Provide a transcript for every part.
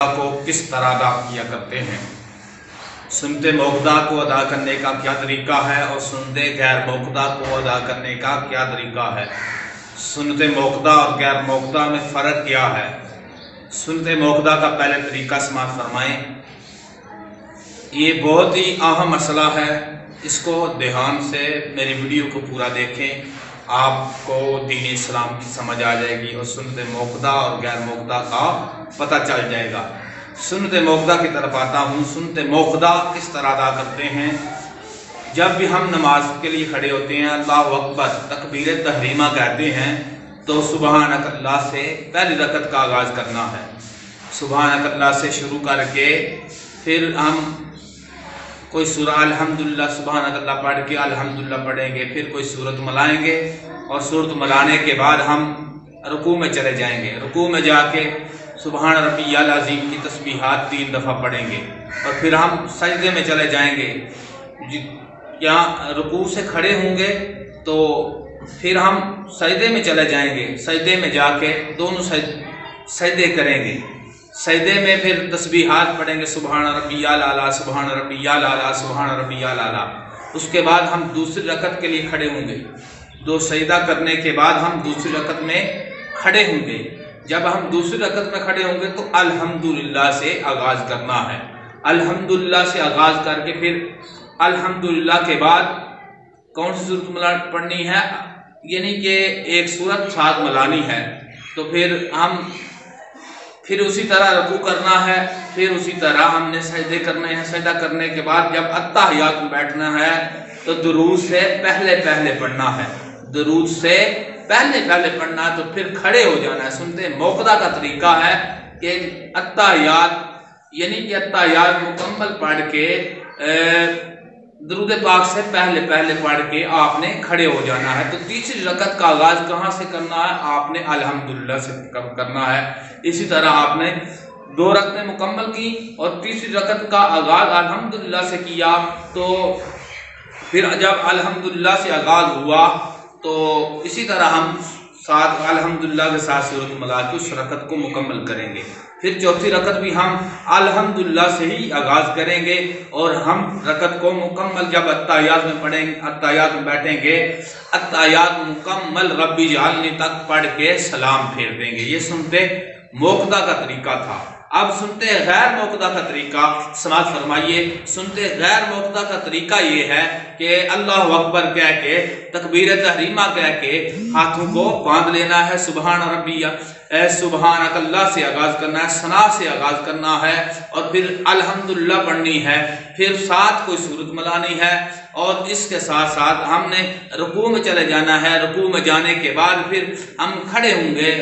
को किस तरह अदा किया करते हैं। सुनते मौक़दा को अदा करने का क्या तरीका है और सुनते गैर मौक़दा को अदा करने का क्या तरीका है। सुनते मौक़दा और गैर मौक़दा में फ़र्क क्या है। सुनते मौक़दा का पहले तरीका समाअत फरमाएँ। ये बहुत ही अहम मसला है, इसको ध्यान से मेरी वीडियो को पूरा देखें, आपको दीन इस्लाम की समझ आ जाएगी और सुन्नत मौक़दा और गैर मौक़दा का पता चल जाएगा। सुन्नत मौक़दा की तरफ आता हूँ। सुन्नत मौक़दा किस तरह अदा करते हैं। जब भी हम नमाज के लिए खड़े होते हैं, अल्लाहु अकबर तकबीर तहरीमा कहते हैं, तो सुबहानक अल्लाह से पहली रकत का आगाज़ करना है। सुबहानक अल्लाह से शुरू करके फिर हम कोई सूरा अल्हम्दुलिल्लाह सुबहानक अल्लाह पढ़ के अल्हम्दुलिल्लाह पढ़ेंगे, फिर कोई सूरत मिलाएंगे और सूरत मिलाने के बाद हम रुकू में चले जाएंगे। रुकू में जाके सुबहान रब्बियल अज़ीम की तस्बीहात 3 दफ़ा पढ़ेंगे और फिर हम सजदे में चले जाएंगे। या रुकू से खड़े होंगे तो फिर हम सजदे में चले जाएंगे। सजदे में जाके दोनों सजदे करेंगे। सजदे में फिर तस्बीहात पढ़ेंगे, सुबहान रब्बियल आला, सुबहान रब्बियल आला, सुबहान रब्बियल आला। उसके बाद हम दूसरी रकत के लिए खड़े होंगे। 2 सजदा करने के बाद हम दूसरी रकत में खड़े होंगे। जब हम दूसरी रकत में खड़े होंगे तो अल्हम्दुलिल्लाह से आगाज़ करना है। अल्हम्दुलिल्लाह से आगाज़ करके फिर अल्हम्दुलिल्लाह के बाद कौन सी सूरत पढ़नी है, यानी कि एक सूरत साथ मिलानी है। तो फिर उसी तरह रुकू करना है, फिर उसी तरह हमने सजदे करने हैं। सजदा करने के बाद जब अत्तहियात में बैठना है तो दुरूद से पहले पहले पढ़ना है। दुरूद से पहले पहले पढ़ना है, तो फिर खड़े हो जाना है। सुनते मौक़दा का तरीका है कि अत्तहियात यानी कि अत्तहियात मुकम्मल पढ़ के दुरूद पाक से पहले पहले पढ़ के आपने खड़े हो जाना है। तो तीसरी रकत का आगाज़ कहाँ से करना है, आपने अल्हम्दुलिल्लाह से करना है। इसी तरह आपने 2 रकतें मुकम्मल की और तीसरी रकत का आगाज़ अल्हम्दुलिल्लाह से किया। तो फिर जब अल्हम्दुलिल्लाह से आगाज़ हुआ तो इसी तरह हम साथ अल्हम्दुलिल्लाह के साथ सूरत मिला के उस रकत को मुकम्मल करेंगे। फिर चौथी रकत भी हम अल्हम्दुलिल्लाह से ही आगाज़ करेंगे और हम रकत को मुकम्मल जब अत्तहियात में पढ़ेंगे, अत्तहियात में बैठेंगे, अत्तहियात मुकम्मल रब्बी जालनी तक पढ़ के सलाम फेर देंगे। ये सुनते मौक़दा का तरीका था। अब सुनते गैर मौक़दा का तरीका समाअत फरमाइए। सुनते गैर मौक़दा का तरीका ये है कि अल्लाहु अकबर कह के तकबीर तहरीमा कह के हाथों को बांध लेना है। सुबहान रब्बिया सुबहानक अल्लाह से आगाज़ करना है, सना से आगाज़ करना है और फिर अल्हम्दुलिल्लाह पढ़नी है। फिर साथ कोई सूरत मिलानी है और इसके साथ साथ हमने रुकू में चले जाना है। रुकू में जाने के बाद फिर हम खड़े होंगे।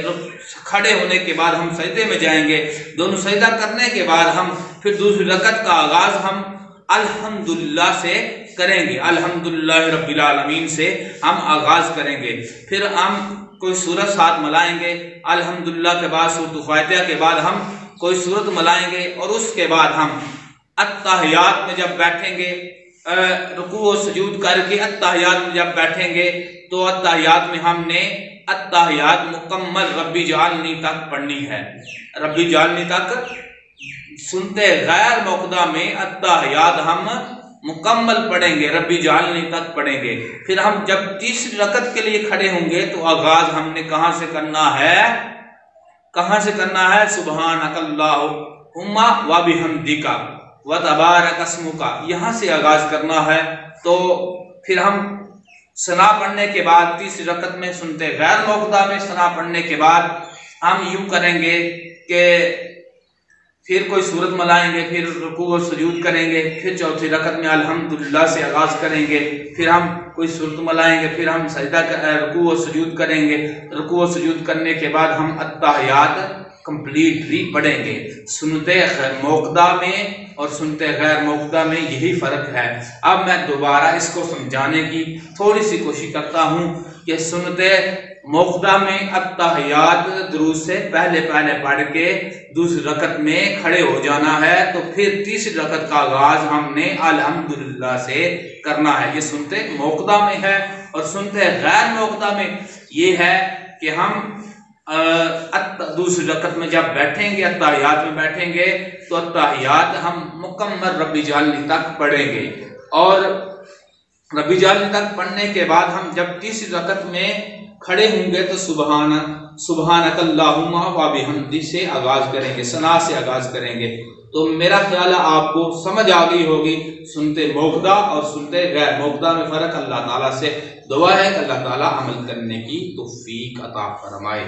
खड़े होने के बाद हम सजदे में जाएंगे। दोनों सजदा करने के बाद हम फिर दूसरी रकत का आगाज़ हम अल्हम्दुलिल्लाह से करेंगे। अल्हम्दुलिल्लाह रब्बिल आलमीन से हम आगाज़ करेंगे। फिर हम कोई सूरत साथ मिलाएंगे। अल्हम्दुलिल्लाह के बाद सूरत फातिहा के बाद हम कोई सूरत मिलाएंगे और उसके बाद हम अत्तहियात में जब बैठेंगे, रुकू और सुजूद करके अत्तहियात में जब बैठेंगे तो अत्तहियात में हमने अत्तहियात मुकम्मल रब्बी जालनी तक पढ़नी है। रब्बी जालनी तक। सुनते गैर मौक़दा में अत्तहियात हम मुकम्मल पढ़ेंगे, रब्बी जालनी तक पढ़ेंगे। फिर हम जब तीसरी रकत के लिए खड़े होंगे तो आगाज़ हमने कहाँ से करना है, कहाँ से करना है, सुबहानक अल्लाहुम्मा व बिहम्दिका व तबारक अस्मुका, यहाँ से आगाज़ करना है। तो फिर हम सना पढ़ने के बाद तीसरी रकत में सुनते गैर मौक़दा में सना पढ़ने के बाद हम यूँ करेंगे कि फिर कोई सूरत मिलाएंगे, फिर रुकू और सुजूद करेंगे। फिर चौथी रकत में अल्हम्दुलिल्लाह से आगाज़ करेंगे। फिर हम कोई सूरत मिलाएंगे, फिर हम सजदा रुकू और सुजूद करेंगे। रुकू और सुजूद करने के बाद हम अत्तहियात कंप्लीटली पढ़ेंगे। सुनते मौक़दा में और सुनते गैर मौक़दा में यही फ़र्क है। अब मैं दोबारा इसको समझाने की थोड़ी सी कोशिश करता हूँ कि सुनते मौक़दा में अत्तहियात दुरूद से पहले पहले पढ़ के दूसरी रकत में खड़े हो जाना है। तो फिर तीसरी रकत का आगाज़ हमने अल्हम्दुलिल्लाह से करना है। ये सुनते मौक़दा में है। और सुनते गैर मौक़दा में ये है कि हम दूसरी रकत में जब बैठेंगे, अत्ताहियात में बैठेंगे, तो अत्ताहियात हम मुकम्मल रब्बी जाली तक पढ़ेंगे। और रब्बी जाली तक पढ़ने के बाद हम जब तीसरी रकत में खड़े होंगे तो सुबहानक अल्लाहुम्मा व बिहम्दी से आगाज करेंगे, सना से आगाज करेंगे। तो मेरा ख्याल है आपको समझ आ गई होगी, सुनते मोक़दा और सुनते गैर मोक़दा में फ़र्क। अल्लाह ताला से दुआ है कि अल्लाह ताला अमल करने की तौफ़ीक अता फरमाए।